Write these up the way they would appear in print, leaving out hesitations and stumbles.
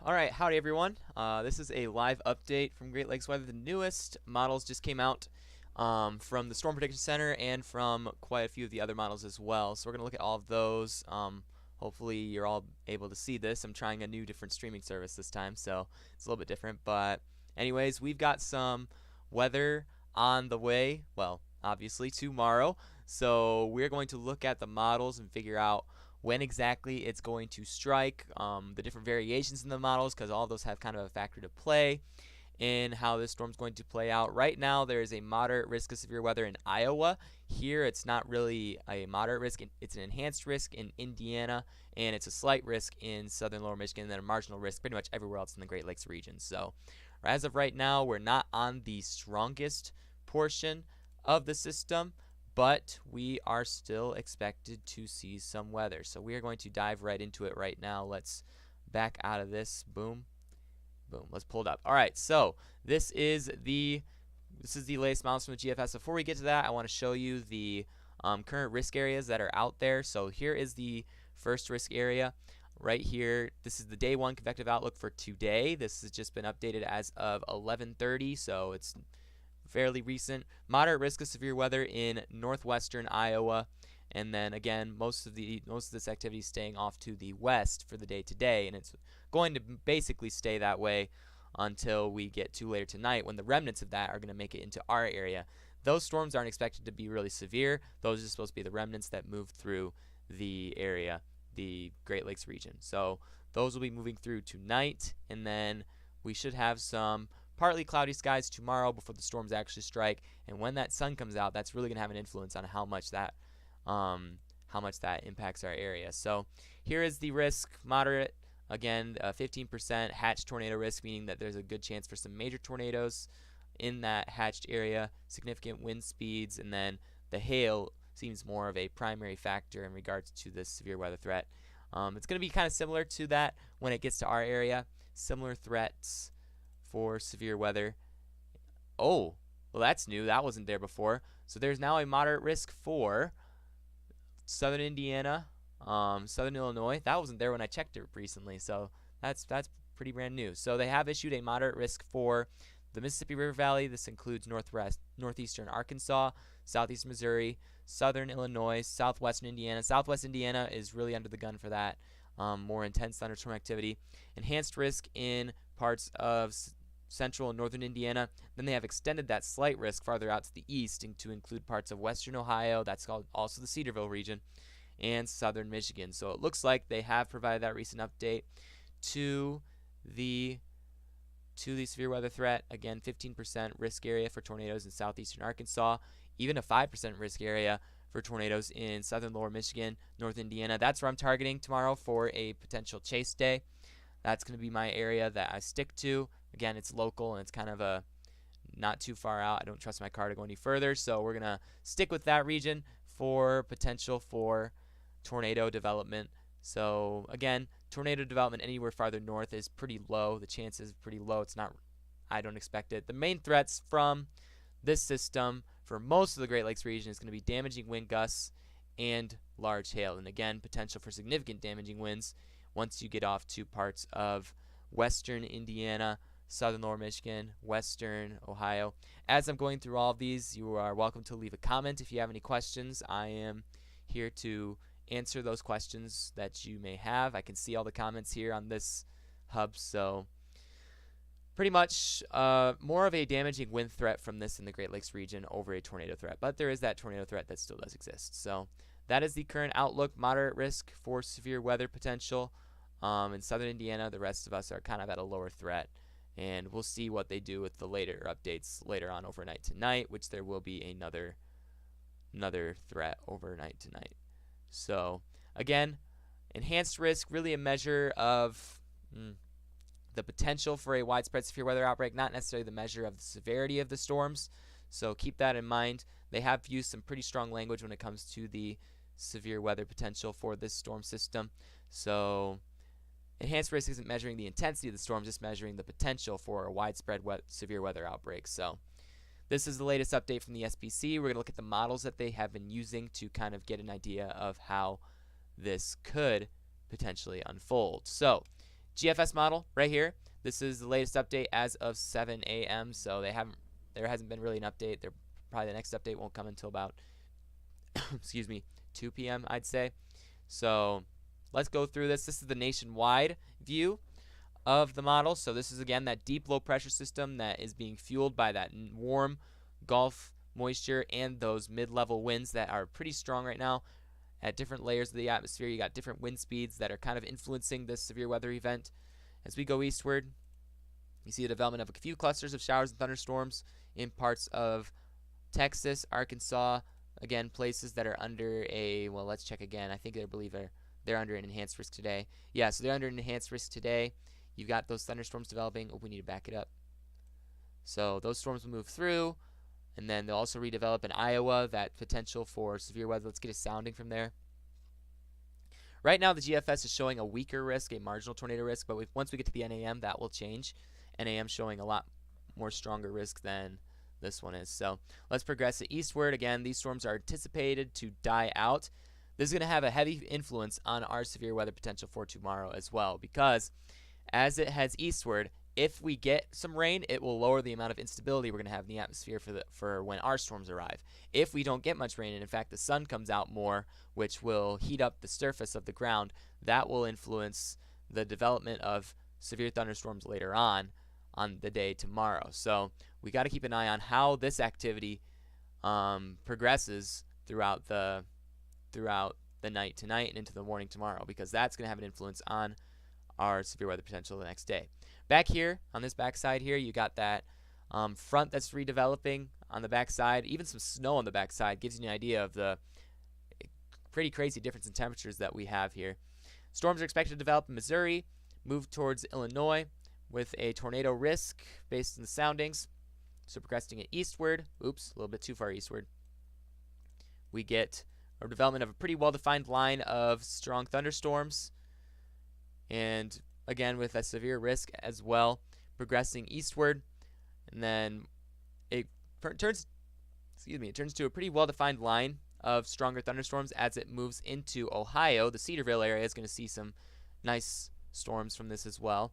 Alright, howdy everyone. This is a live update from Great Lakes Weather. The newest models just came out from the Storm Prediction Center and from quite a few of the other models as well. So we're going to look at all of those. Hopefully you're all able to see this. I'm trying a new different streaming service this time, so it's a little bit different. But anyways, we've got some weather on the way. Well, obviously tomorrow. So we're going to look at the models and figure out when exactly it's going to strike, the different variations in the models, because all of those have kind of a factor to play in how this storm's going to play out. Right now, there is a moderate risk of severe weather in Iowa. Here, it's not really a moderate risk. It's an enhanced risk in Indiana, and it's a slight risk in southern lower Michigan, and then a marginal risk pretty much everywhere else in the Great Lakes region. So, as of right now, we're not on the strongest portion of the system, but we are still expected to see some weather. So we are going to dive right into it right now. Let's back out of this. Boom. Boom. Let's pull it up. All right. So this is the latest models from the GFS. Before we get to that, I want to show you the current risk areas that are out there. So here is the first risk area right here. This is the day one convective outlook for today. This has just been updated as of 11:30, so it's fairly recent. Moderate risk of severe weather in northwestern Iowa, and then again most of this activity is staying off to the west for the day today, and it's going to basically stay that way until we get to later tonight, when the remnants of that are going to make it into our area. Those storms aren't expected to be really severe. Those are supposed to be the remnants that move through the area, the Great Lakes region. So those will be moving through tonight, and then we should have some partly cloudy skies tomorrow before the storms actually strike. And when that sun comes out, that's really going to have an influence on how much that impacts our area. So here is the risk: moderate, again, 15% hatched tornado risk, meaning that there's a good chance for some major tornadoes in that hatched area, significant wind speeds, and then the hail seems more of a primary factor in regards to this severe weather threat. It's going to be kind of similar to that when it gets to our area. Similar threats for severe weather. Oh, well, that's new. That wasn't there before. So there's now a moderate risk for southern Indiana, southern Illinois. That wasn't there when I checked it recently, so that's pretty brand new. So they have issued a moderate risk for the Mississippi River Valley. This includes northeastern Arkansas, southeastern Missouri, southern Illinois, southwestern Indiana. Southwest Indiana is really under the gun for that. More intense thunderstorm activity. Enhanced risk in parts of central and northern Indiana. Then they have extended that slight risk farther out to the east to include parts of western Ohio, that's called also the Cedarville region, and southern Michigan. So it looks like they have provided that recent update to the severe weather threat. Again, 15% risk area for tornadoes in southeastern Arkansas, even a 5% risk area for tornadoes in southern lower Michigan, north Indiana. That's where I'm targeting tomorrow for a potential chase day. That's going to be my area that I stick to. Again, it's local and it's kind of a not too far out. I don't trust my car to go any further, so we're going to stick with that region for potential for tornado development. So again, tornado development anywhere farther north is pretty low. The chance is pretty low. I don't expect it. The main threats from this system for most of the Great Lakes region is going to be damaging wind gusts and large hail. And again, potential for significant damaging winds once you get off to parts of western Indiana, southern lower Michigan, western Ohio. As I'm going through all of these, you are welcome to leave a comment if you have any questions. I am here to answer those questions that you may have. I can see all the comments here on this hub, so pretty much more of a damaging wind threat from this in the Great Lakes region over a tornado threat, but there is that tornado threat that still does exist. So that is the current outlook: moderate risk for severe weather potential in southern Indiana. The rest of us are kind of at a lower threat, and we'll see what they do with the later updates later on overnight tonight, which there will be another threat overnight tonight. So again, enhanced risk, really a measure of the potential for a widespread severe weather outbreak, not necessarily the measure of the severity of the storms. So keep that in mind. They have used some pretty strong language when it comes to the severe weather potential for this storm system. So enhanced risk isn't measuring the intensity of the storm, just measuring the potential for a widespread severe weather outbreak. So this is the latest update from the SPC. We're going to look at the models that they have been using to kind of get an idea of how this could potentially unfold. So GFS model right here. This is the latest update as of 7 a.m. So there hasn't been really an update. Probably the next update won't come until about excuse me, 2 p.m. I'd say. So let's go through this. This is the nationwide view of the model. So this is again that deep low pressure system that is being fueled by that warm Gulf moisture and those mid-level winds that are pretty strong right now at different layers of the atmosphere. You got different wind speeds that are kind of influencing this severe weather event. As we go eastward, you see the development of a few clusters of showers and thunderstorms in parts of Texas, Arkansas, again places that are under a, well, let's check again. I believe they're under an enhanced risk today. Yeah, so they're under an enhanced risk today. You've got those thunderstorms developing. Oh, we need to back it up. So those storms will move through, and then they'll also redevelop in Iowa, that potential for severe weather. Let's get a sounding from there. Right now, the GFS is showing a weaker risk, a marginal tornado risk, but once we get to the NAM, that will change. NAM showing a lot more stronger risk than this one is. So let's progress it eastward. Again, these storms are anticipated to die out. This is going to have a heavy influence on our severe weather potential for tomorrow as well, because as it heads eastward, if we get some rain, it will lower the amount of instability we're going to have in the atmosphere for when our storms arrive. If we don't get much rain, and in fact the sun comes out more, which will heat up the surface of the ground, that will influence the development of severe thunderstorms later on the day tomorrow. So we got to keep an eye on how this activity progresses throughout the night tonight and into the morning tomorrow, because that's going to have an influence on our severe weather potential the next day. Back here, on this back side here, you got that front that's redeveloping on the back side. Even some snow on the back side gives you an idea of the pretty crazy difference in temperatures that we have here. Storms are expected to develop in Missouri, move towards Illinois with a tornado risk based on the soundings. So progressing it eastward, oops, a little bit too far eastward, we get a development of a pretty well-defined line of strong thunderstorms, and again with a severe risk as well, progressing eastward, and then it turns to a pretty well-defined line of stronger thunderstorms as it moves into Ohio. The Cedarville area is going to see some nice storms from this as well,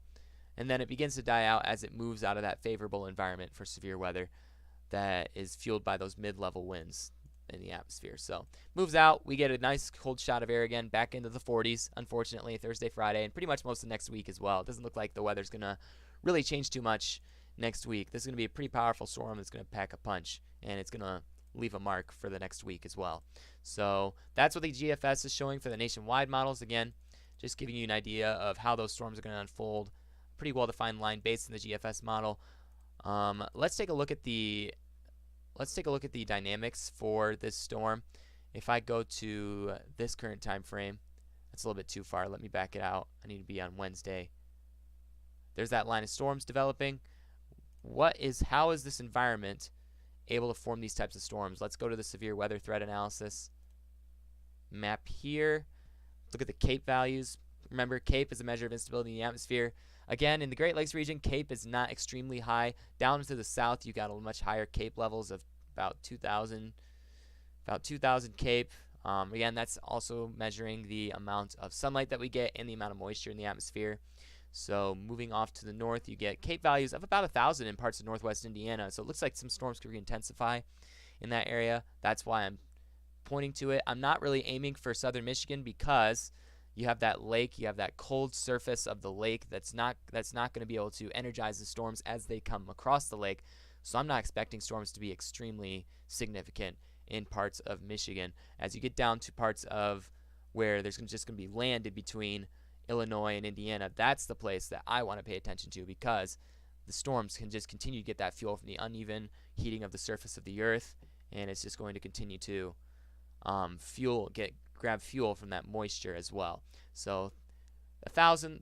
and then it begins to die out as it moves out of that favorable environment for severe weather that is fueled by those mid-level winds in the atmosphere. So moves out, we get a nice cold shot of air again back into the 40s, unfortunately, Thursday, Friday, and pretty much most of next week as well. It doesn't look like the weather's going to really change too much next week. This is going to be a pretty powerful storm that's going to pack a punch, and it's going to leave a mark for the next week as well. So that's what the GFS is showing for the nationwide models. Again, just giving you an idea of how those storms are going to unfold. Pretty well-defined line based on the GFS model. Let's take a look at the dynamics for this storm. If I go to this current time frame, that's a little bit too far. Let me back it out. I need to be on Wednesday. There's that line of storms developing. How is this environment able to form these types of storms? Let's go to the severe weather threat analysis map here. Look at the CAPE values. Remember, CAPE is a measure of instability in the atmosphere. Again, in the Great Lakes region, CAPE is not extremely high. Down to the south, you got a much higher CAPE levels of about 2,000 CAPE. Again, that's also measuring the amount of sunlight that we get and the amount of moisture in the atmosphere. So moving off to the north, you get CAPE values of about 1,000 in parts of northwest Indiana. So it looks like some storms could intensify in that area. That's why I'm pointing to it. I'm not really aiming for southern Michigan because you have that lake, you have that cold surface of the lake that's not going to be able to energize the storms as they come across the lake. So I'm not expecting storms to be extremely significant in parts of Michigan. As you get down to parts of where there's just going to be land in between Illinois and Indiana, that's the place that I want to pay attention to, because the storms can just continue to get that fuel from the uneven heating of the surface of the earth, and it's just going to continue to grab fuel from that moisture as well. So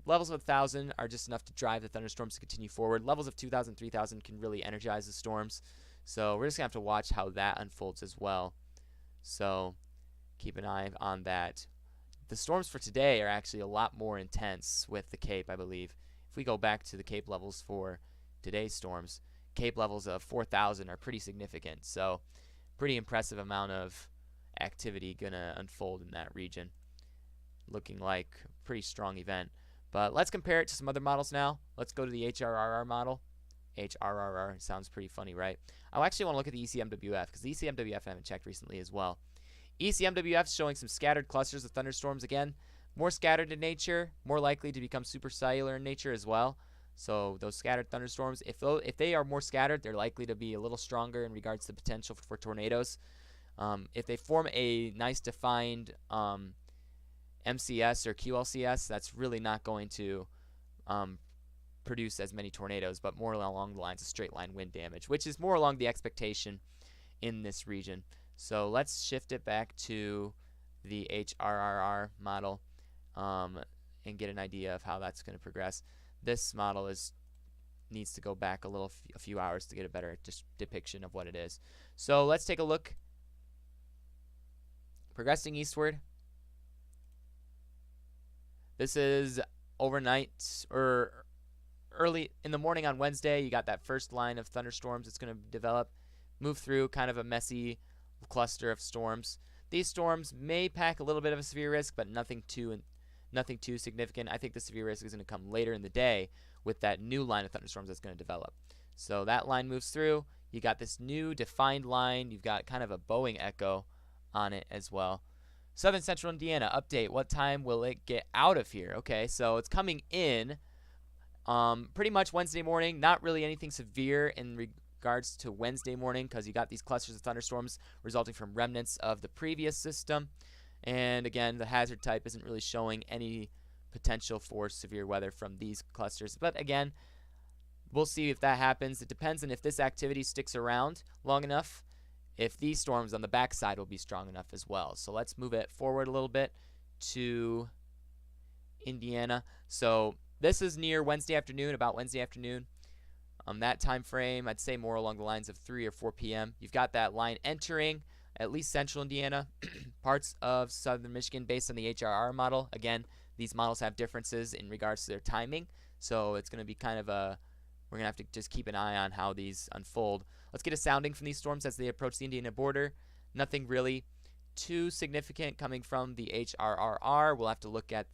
levels of 1,000 are just enough to drive the thunderstorms to continue forward. Levels of 2,000, 3,000 can really energize the storms. So we're just going to have to watch how that unfolds as well. So keep an eye on that. The storms for today are actually a lot more intense with the CAPE, I believe. If we go back to the CAPE levels for today's storms, CAPE levels of 4,000 are pretty significant. So pretty impressive amount of activity going to unfold in that region. Looking like a pretty strong event. But let's compare it to some other models now. Let's go to the HRRR model. HRRR sounds pretty funny, right? I actually want to look at the ECMWF because the ECMWF I haven't checked recently as well. ECMWF is showing some scattered clusters of thunderstorms again. More scattered in nature, more likely to become supercellular in nature as well. So those scattered thunderstorms, if they are more scattered, they're likely to be a little stronger in regards to the potential for tornadoes. If they form a nice defined MCS or QLCS, that's really not going to produce as many tornadoes, but more along the lines of straight line wind damage, which is more along the expectation in this region. So let's shift it back to the HRRR model and get an idea of how that's going to progress. This model needs to go back a few hours to get a better depiction of what it is. So let's take a look. Progressing eastward. This is overnight or early in the morning on Wednesday. You got that first line of thunderstorms that's going to develop, move through kind of a messy cluster of storms. These storms may pack a little bit of a severe risk, but nothing too significant. I think the severe risk is going to come later in the day with that new line of thunderstorms that's going to develop. So that line moves through. You got this new defined line. You've got kind of a Boeing echo on it as well. Southern Central Indiana update. What time will it get out of here? Okay, so it's coming in pretty much Wednesday morning. Not really anything severe in regards to Wednesday morning because you got these clusters of thunderstorms resulting from remnants of the previous system. And again, the hazard type isn't really showing any potential for severe weather from these clusters. But again, we'll see if that happens. It depends on if this activity sticks around long enough, if these storms on the backside will be strong enough as well. So let's move it forward a little bit to Indiana. So this is near Wednesday afternoon, about Wednesday afternoon. That time frame, I'd say more along the lines of 3 or 4 p.m. You've got that line entering at least central Indiana, parts of southern Michigan based on the HRR model. Again, these models have differences in regards to their timing, so it's going to be kind of we're going to have to just keep an eye on how these unfold. Let's get a sounding from these storms as they approach the Indiana border. Nothing really too significant coming from the HRRR. We'll have to look at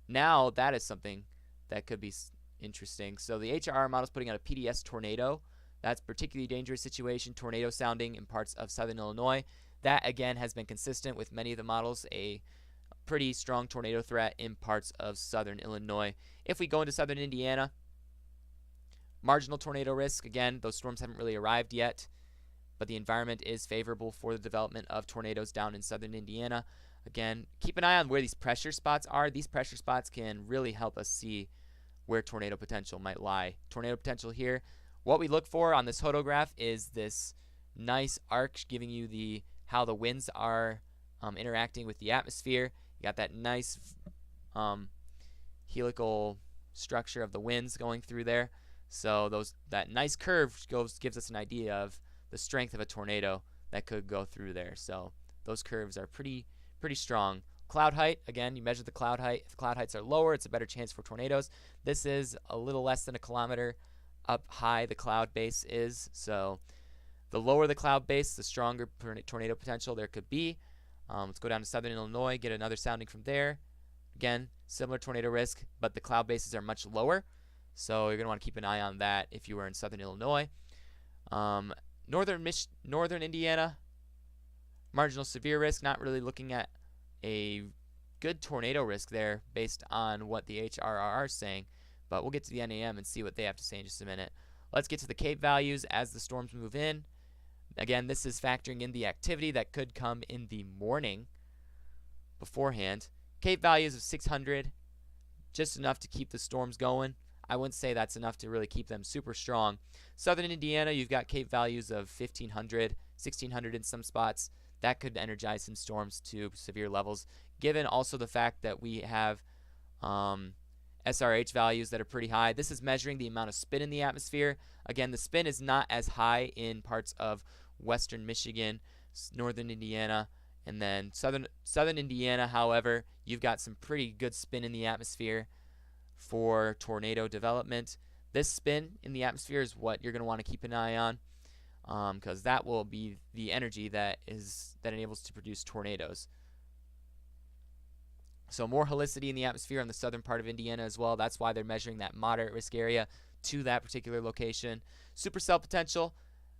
now that is something that could be interesting. So the HRR model is putting out a PDS tornado. That's a particularly dangerous situation, tornado sounding in parts of southern Illinois. That, again, has been consistent with many of the models, a pretty strong tornado threat in parts of southern Illinois. If we go into southern Indiana, marginal tornado risk. Again, those storms haven't really arrived yet, but the environment is favorable for the development of tornadoes down in southern Indiana. Again, keep an eye on where these pressure spots are. These pressure spots can really help us see where tornado potential might lie. Tornado potential here. What we look for on this photograph is this nice arc giving you how the winds are interacting with the atmosphere. You got that nice helical structure of the winds going through there. So that nice curve gives us an idea of the strength of a tornado that could go through there. So those curves are pretty strong. Cloud height, again, you measure the cloud height. If the cloud heights are lower, it's a better chance for tornadoes. This is a little less than a kilometer up high the cloud base is. So the lower the cloud base, the stronger tornado potential there could be. Let's go down to southern Illinois, get another sounding from there. Again, similar tornado risk, but the cloud bases are much lower. So you're going to want to keep an eye on that if you were in southern Illinois. Northern Indiana, marginal severe risk, not really looking at a good tornado risk there based on what the HRRR is saying. But we'll get to the NAM and see what they have to say in just a minute. Let's get to the CAPE values as the storms move in. Again, this is factoring in the activity that could come in the morning beforehand. CAPE values of 600, just enough to keep the storms going. I wouldn't say that's enough to really keep them super strong. Southern Indiana, you've got CAPE values of 1,500, 1,600 in some spots. That could energize some storms to severe levels, given also the fact that we have SRH values that are pretty high. This is measuring the amount of spin in the atmosphere. Again, the spin is not as high in parts of western Michigan, northern Indiana, and then southern Indiana. However, you've got some pretty good spin in the atmosphere for tornado development. This spin in the atmosphere is what you're going to want to keep an eye on, because that will be the energy that enables to produce tornadoes. So more helicity in the atmosphere on the southern part of Indiana as well. That's why they're measuring that moderate risk area to that particular location. Supercell potential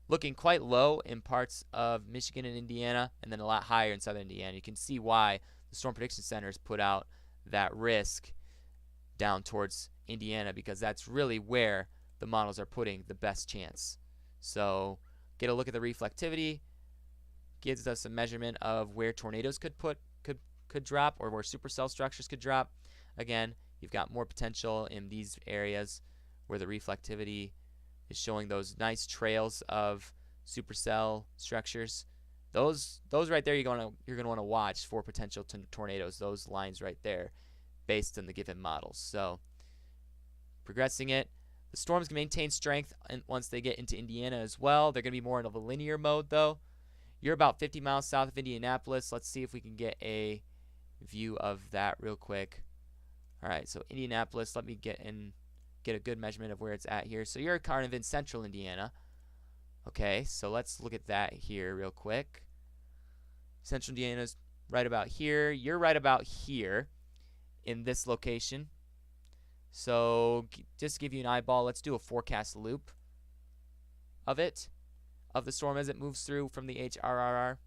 looking quite low in parts of Michigan and Indiana, and then a lot higher in southern Indiana. You can see why the Storm Prediction Center has put out that risk down towards Indiana, because that's really where the models are putting the best chance. So get a look at the reflectivity. Gives us a measurement of where tornadoes could drop, or where supercell structures could drop. Again, you've got more potential in these areas where the reflectivity is showing those nice trails of supercell structures. Those right there, you're gonna want to watch for potential tornadoes. Those lines right there, based on the given models. So progressing it, the storms can maintain strength once they get into Indiana as well. They're gonna be more in a linear mode though. You're about 50 miles south of Indianapolis. Let's see if we can get a view of that real quick. All right, so Indianapolis, let me get a good measurement of where it's at here. So you're kind of in central Indiana. Okay, so let's look at that here real quick. Central Indiana's right about here. You're right about here in this location. So just to give you an eyeball, let's do a forecast loop of it, of the storm as it moves through from the HRRR.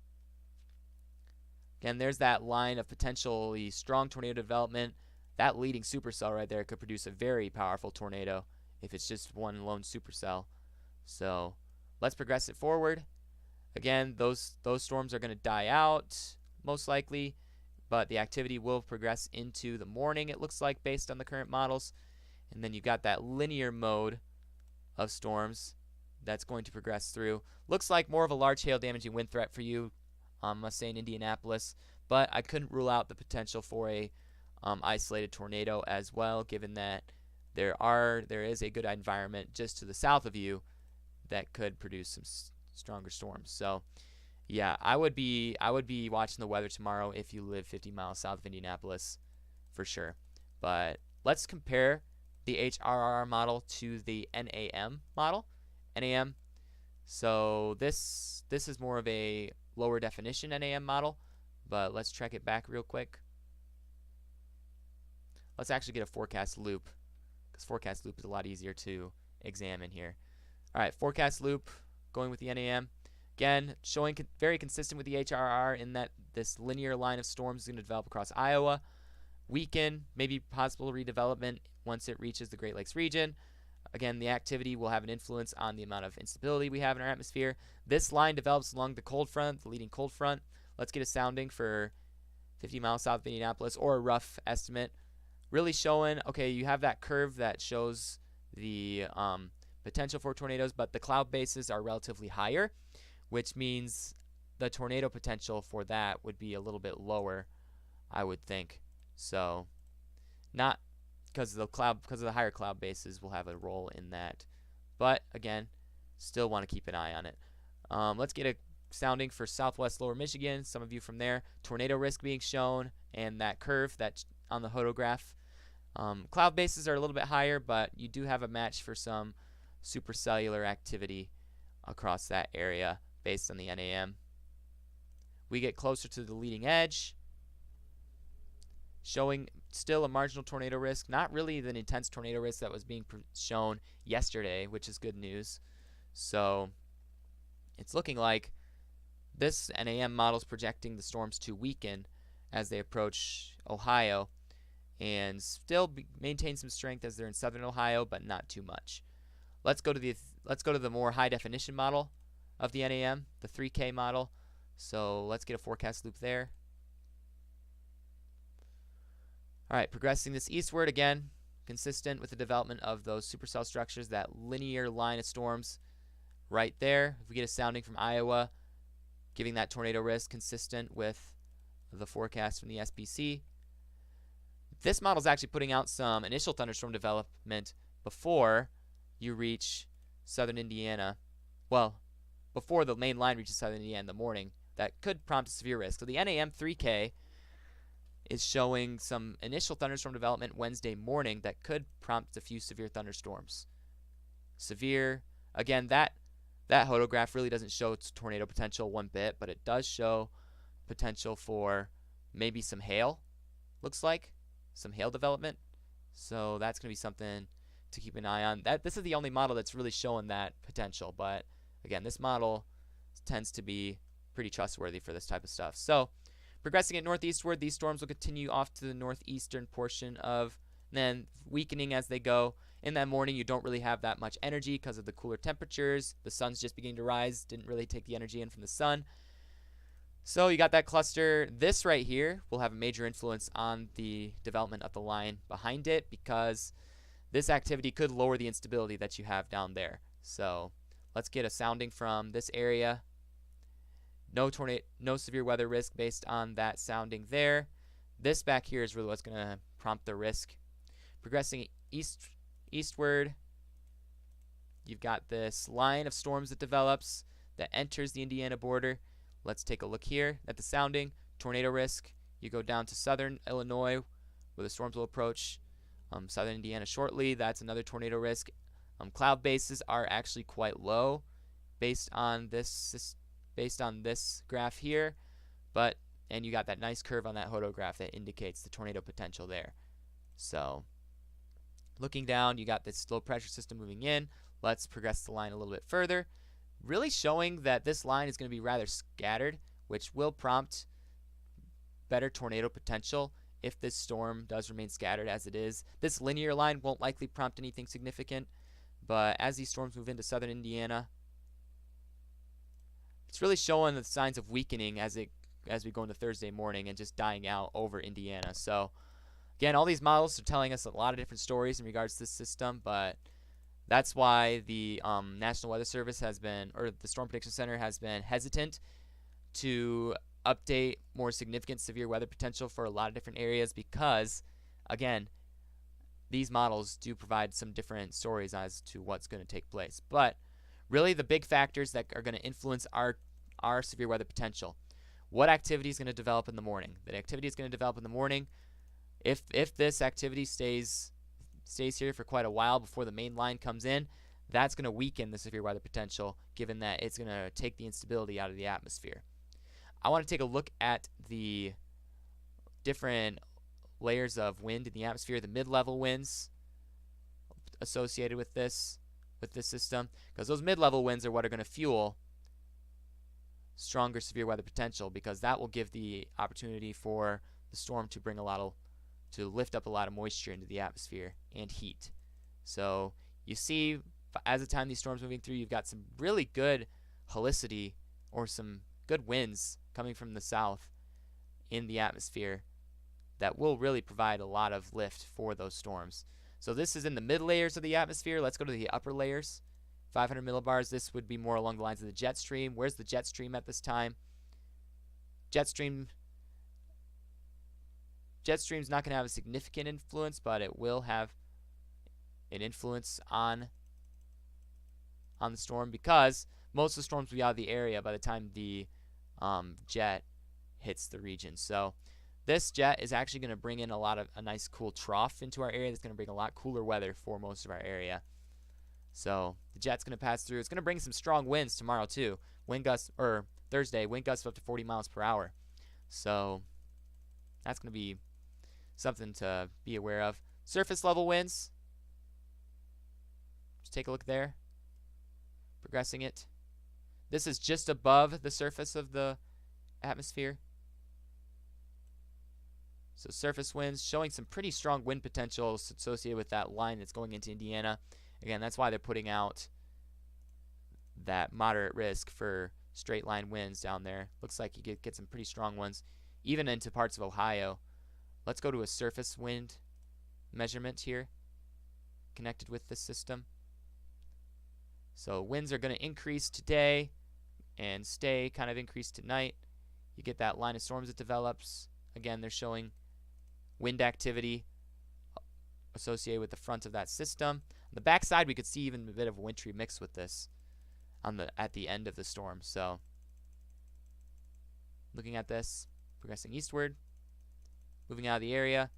Again, there's that line of potentially strong tornado development. That leading supercell right there could produce a very powerful tornado if it's just one lone supercell. So let's progress it forward. Again, those storms are going to die out most likely, but the activity will progress into the morning, it looks like, based on the current models. And then you've got that linear mode of storms that's going to progress through. Looks like more of a large hail damaging wind threat for you, I must say, in Indianapolis, but I couldn't rule out the potential for a isolated tornado as well, given that there is a good environment just to the south of you that could produce some stronger storms. So yeah, I would be watching the weather tomorrow if you live 50 miles south of Indianapolis, for sure. But let's compare the HRRR model to the NAM model. NAM, so this is more of a lower definition NAM model, but let's check it back real quick. Let's actually get a forecast loop, because forecast loop is a lot easier to examine here. All right, forecast loop going with the NAM. Again, showing very consistent with the HRR in that this linear line of storms is going to develop across Iowa. Weaken, maybe possible redevelopment once it reaches the Great Lakes region. Again, the activity will have an influence on the amount of instability we have in our atmosphere. This line develops along the cold front, the leading cold front. Let's get a sounding for 50 miles south of Indianapolis, or a rough estimate. Really showing, okay, you have that curve that shows the potential for tornadoes, but the cloud bases are relatively higher, which means the tornado potential for that would be a little bit lower, I would think. So not because of the higher cloud bases will have a role in that, but again, still want to keep an eye on it. Let's get a sounding for southwest lower Michigan. Some of you from there. Tornado risk being shown, and that curve that's on the hodograph. Cloud bases are a little bit higher, but you do have a match for some supercellular activity across that area based on the NAM. We get closer to the leading edge, showing still a marginal tornado risk, not really the intense tornado risk that was being shown yesterday, which is good news. So it's looking like this NAM model is projecting the storms to weaken as they approach Ohio, and still maintain some strength as they're in southern Ohio, but not too much. Let's go to the more high definition model of the NAM, the 3K model. So let's get a forecast loop there. All right, progressing this eastward, again, consistent with the development of those supercell structures, that linear line of storms right there. If we get a sounding from Iowa, giving that tornado risk consistent with the forecast from the SPC. This model is actually putting out some initial thunderstorm development before you reach southern Indiana. Well, before the main line reaches southern Indiana in the morning, that could prompt a severe risk. So the NAM 3K is showing some initial thunderstorm development Wednesday morning that could prompt a few severe thunderstorms. Severe, again, that hodograph really doesn't show its tornado potential one bit, but it does show potential for maybe some hail looks like. Some hail development. So that's going to be something to keep an eye on. This is the only model that's really showing that potential. But again, this model tends to be pretty trustworthy for this type of stuff. So progressing it northeastward, these storms will continue off to the northeastern portion of, then weakening as they go. In that morning, you don't really have that much energy because of the cooler temperatures. The sun's just beginning to rise. Didn't really take the energy in from the sun. So you got that cluster. This right here will have a major influence on the development of the line behind it, because this activity could lower the instability that you have down there. So let's get a sounding from this area. No severe weather risk based on that sounding there. This back here is really what's going to prompt the risk. Progressing eastward, you've got this line of storms that develops that enters the Indiana border. Let's take a look here at the sounding. Tornado risk. You go down to southern Illinois where the storms will approach southern Indiana shortly. That's another tornado risk. Cloud bases are actually quite low based on this graph here, and you got that nice curve on that Hodo graph that indicates the tornado potential there. So looking down, you got this low pressure system moving in. Let's progress the line a little bit further, really showing that this line is going to be rather scattered, which will prompt better tornado potential if this storm does remain scattered as it is. This linear line won't likely prompt anything significant, but as these storms move into southern Indiana, it's really showing the signs of weakening as we go into Thursday morning and just dying out over Indiana. So again, all these models are telling us a lot of different stories in regards to this system, but that's why the National Weather Service has been, or the Storm Prediction Center has been hesitant to update more significant severe weather potential for a lot of different areas, because again, these models do provide some different stories as to what's going to take place. But really the big factors that are going to influence our severe weather potential: what activity is going to develop in the morning. The activity is going to develop in the morning. If this activity stays here for quite a while before the main line comes in, that's going to weaken the severe weather potential, given that it's going to take the instability out of the atmosphere. I want to take a look at the different layers of wind in the atmosphere, the mid-level winds associated with this system, because those mid-level winds are what are going to fuel stronger severe weather potential, because that will give the opportunity for the storm to lift up a lot of moisture into the atmosphere and heat. So you see, as the time these storms moving through, you've got some really good helicity, or some good winds coming from the south in the atmosphere that will really provide a lot of lift for those storms. So this is in the mid layers of the atmosphere. Let's go to the upper layers. 500 millibars. This would be more along the lines of the jet stream. Where's the jet stream at this time? Jet stream's not going to have a significant influence, but it will have an influence on the storm, because most of the storms will be out of the area by the time the jet hits the region. So this jet is actually going to bring in a nice cool trough into our area that's going to bring a lot cooler weather for most of our area. So the jet's going to pass through. It's going to bring some strong winds tomorrow too. Thursday, wind gusts of up to 40 miles per hour. So that's going to be something to be aware of. Surface level winds. Just take a look there. Progressing it. This is just above the surface of the atmosphere. So surface winds showing some pretty strong wind potential associated with that line that's going into Indiana. Again, that's why they're putting out that moderate risk for straight line winds down there. Looks like you get some pretty strong ones even into parts of Ohio. Let's go to a surface wind measurement here connected with this system. So winds are going to increase today and stay kind of increased tonight. You get that line of storms that develops. Again, they're showing wind activity associated with the front of that system. On the back side, we could see even a bit of a wintry mix with this at the end of the storm. So looking at this, progressing eastward, moving out of the area,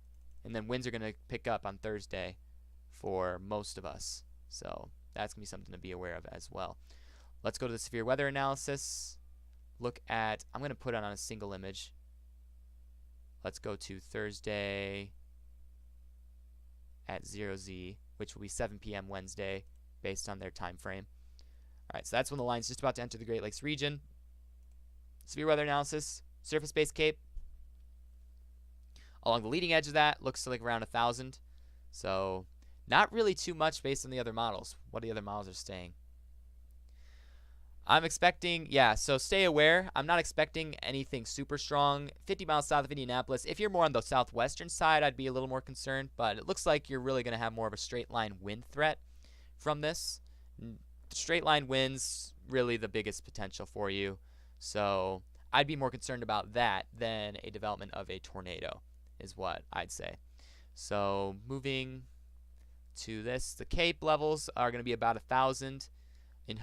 and then winds are going to pick up on Thursday for most of us. So that's going to be something to be aware of as well. Let's go to the severe weather analysis. I'm going to put it on a single image. let's go to Thursday at 0Z, which will be 7 p.m. Wednesday based on their time frame. All right, so that's when the line's just about to enter the Great Lakes region. Severe weather analysis, surface-based CAPE. Along the leading edge of that, looks like around 1,000. So not really too much based on the other models. What the other models are saying. I'm expecting, so stay aware. I'm not expecting anything super strong. 50 miles south of Indianapolis. If you're more on the southwestern side, I'd be a little more concerned. But it looks like you're really going to have more of a straight line wind threat from this. Straight line winds, really the biggest potential for you. So I'd be more concerned about that than a development of a tornado, is what I'd say. So moving to this, the CAPE levels are going to be about 1,000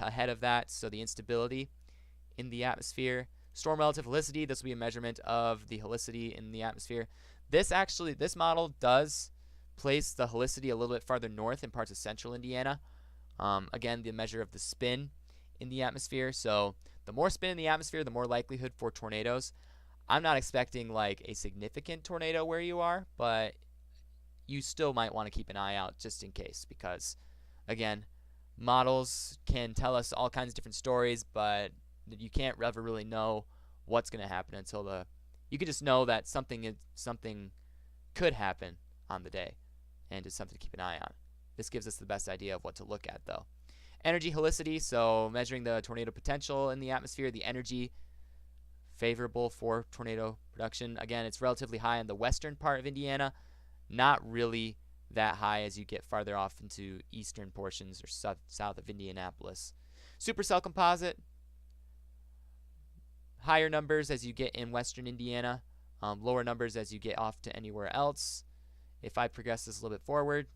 ahead of that. So the instability in the atmosphere. Storm relative helicity, this will be a measurement of the helicity in the atmosphere. This model does place the helicity a little bit farther north in parts of central Indiana. Again, the measure of the spin in the atmosphere. So the more spin in the atmosphere, the more likelihood for tornadoes. I'm not expecting like a significant tornado where you are, but you still might want to keep an eye out just in case, because again, models can tell us all kinds of different stories, but you can't ever really know what's going to happen until you can just know that something could happen on the day, and it's something to keep an eye on. This gives us the best idea of what to look at, though. Energy helicity, so measuring the tornado potential in the atmosphere, the energy favorable for tornado production. Again, it's relatively high in the western part of Indiana, not really that high as you get farther off into eastern portions or south of Indianapolis. Supercell composite, higher numbers as you get in western Indiana, lower numbers as you get off to anywhere else. If I progress this a little bit forward,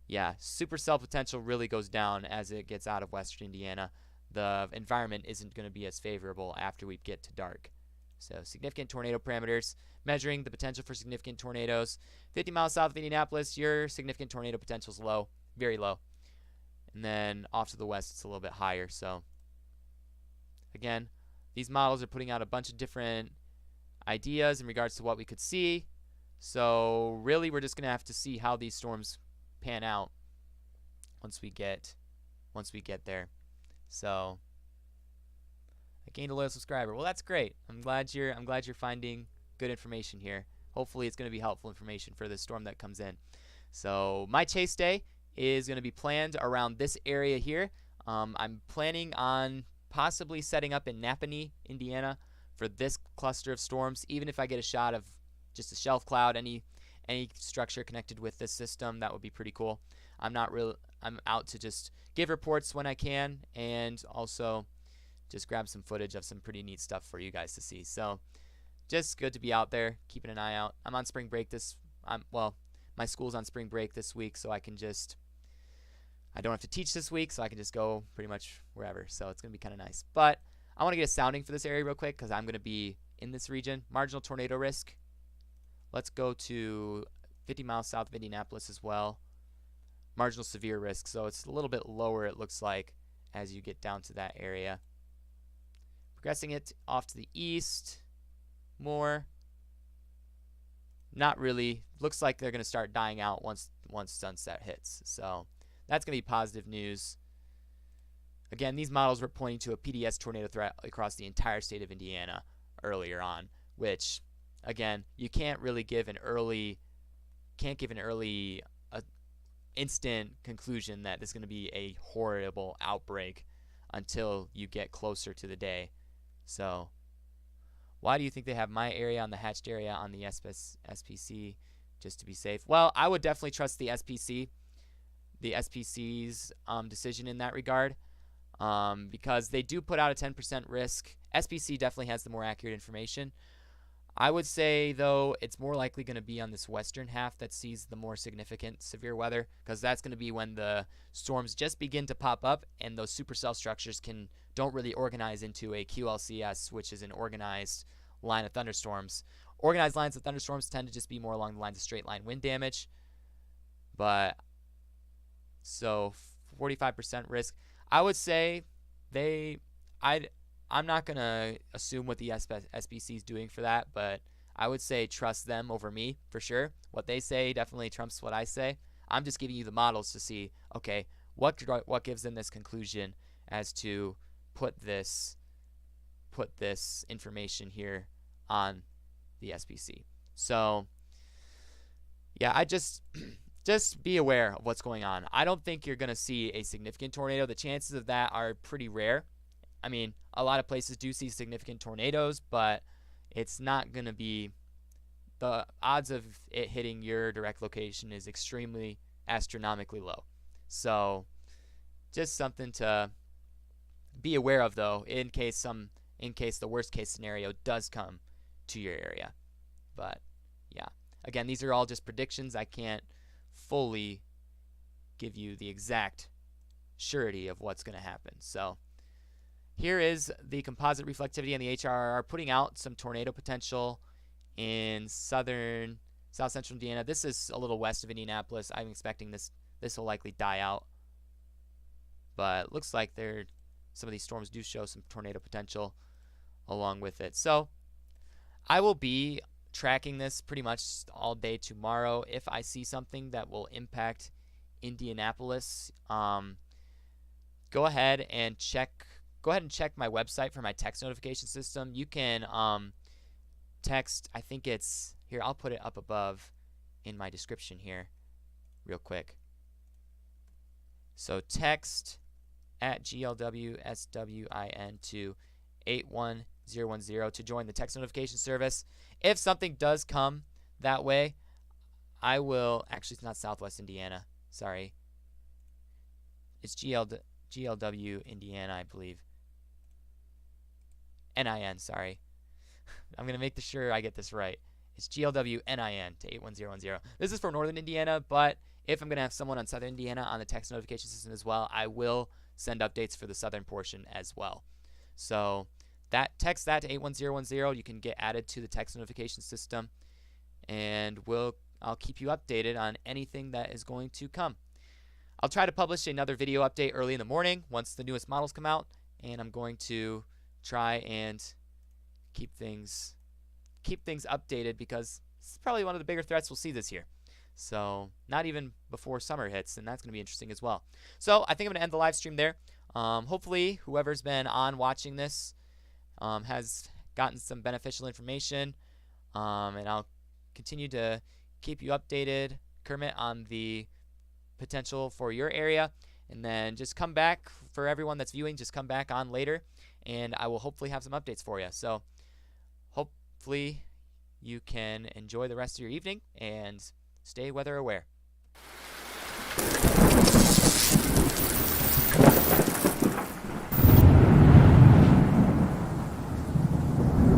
supercell potential really goes down as it gets out of western Indiana. The environment isn't going to be as favorable after we get to dark. So significant tornado parameters, measuring the potential for significant tornadoes. 50 miles south of Indianapolis, your significant tornado potential is low, very low. And then off to the west, it's a little bit higher. So again, these models are putting out a bunch of different ideas in regards to what we could see. So really, we're just going to have to see how these storms pan out once we get there. So I gained a loyal subscriber. Well, that's great. I'm glad you're finding good information here. Hopefully it's going to be helpful information for the storm that comes in. So my chase day is going to be planned around this area here. I'm planning on possibly setting up in Napanee, Indiana for this cluster of storms. Even if I get a shot of just a shelf cloud, any structure connected with this system, that would be pretty cool. I'm out to just give reports when I can, and also just grab some footage of some pretty neat stuff for you guys to see. So just good to be out there, keeping an eye out. I'm on spring break my school's on spring break this week, so I don't have to teach this week, so I can just go pretty much wherever. So it's going to be kind of nice. But I want to get a sounding for this area real quick because I'm going to be in this region. Marginal tornado risk. Let's go to 50 miles south of Indianapolis as well. Marginal severe risk, so it's a little bit lower, it looks like, as you get down to that area. Progressing it off to the east more. Not really. Looks like they're going to start dying out once sunset hits. So that's going to be positive news. Again, these models were pointing to a PDS tornado threat across the entire state of Indiana earlier on, which, again, you can't really give an early instant conclusion that there's going to be a horrible outbreak until you get closer to the day. So why do you think they have my area on the hatched area on the SPC just to be safe? Well, I would definitely trust the SPC's decision in that regard, because they do put out a 10% risk. SPC definitely has the more accurate information. I would say, though, it's more likely going to be on this western half that sees the more significant severe weather, because that's going to be when the storms just begin to pop up and those supercell structures don't really organize into a QLCS, which is an organized line of thunderstorms. Organized lines of thunderstorms tend to just be more along the lines of straight line wind damage. But so 45% risk. I would say I'm not going to assume what the SPC is doing for that, but I would say trust them over me for sure. What they say definitely trumps what I say. I'm just giving you the models to see, okay, what gives them this conclusion as to put this information here on the SPC. So yeah, I just be aware of what's going on. I don't think you're going to see a significant tornado. The chances of that are pretty rare. I mean, a lot of places do see significant tornadoes, but it's not going to be, the odds of it hitting your direct location is extremely astronomically low. So just something to be aware of, though, in case the worst case scenario does come to your area. But yeah, again, these are all just predictions. I can't fully give you the exact surety of what's going to happen. So here is the composite reflectivity and the HRR putting out some tornado potential in south central Indiana. This is a little west of Indianapolis. I'm expecting this will likely die out, but looks like some of these storms do show some tornado potential along with it. So I will be tracking this pretty much all day tomorrow. If I see something that will impact Indianapolis, go ahead and check my website for my text notification system. You can text, I think it's here, I'll put it up above in my description here real quick. So text at GLWSWIN to 81010 to join the text notification service. If something does come that way, I will, actually it's not Southwest Indiana, sorry. It's GLW Indiana, I believe. NIN, sorry. I'm going to make sure I get this right. It's GLW NIN to 81010. This is for Northern Indiana, but if I'm going to have someone on Southern Indiana on the text notification system as well, I will send updates for the southern portion as well. So text that to 81010. You can get added to the text notification system, and I'll keep you updated on anything that is going to come. I'll try to publish another video update early in the morning once the newest models come out, and I'm going to try and keep things updated because it's probably one of the bigger threats we'll see this year. So not even before summer hits, and that's going to be interesting as well. So I think I'm going to end the live stream there. Hopefully whoever's been on watching this has gotten some beneficial information, and I'll continue to keep you updated, Kermit, on the potential for your area. And then just come back, for everyone that's viewing, just come back on later, and I will hopefully have some updates for you. So hopefully you can enjoy the rest of your evening and stay weather aware.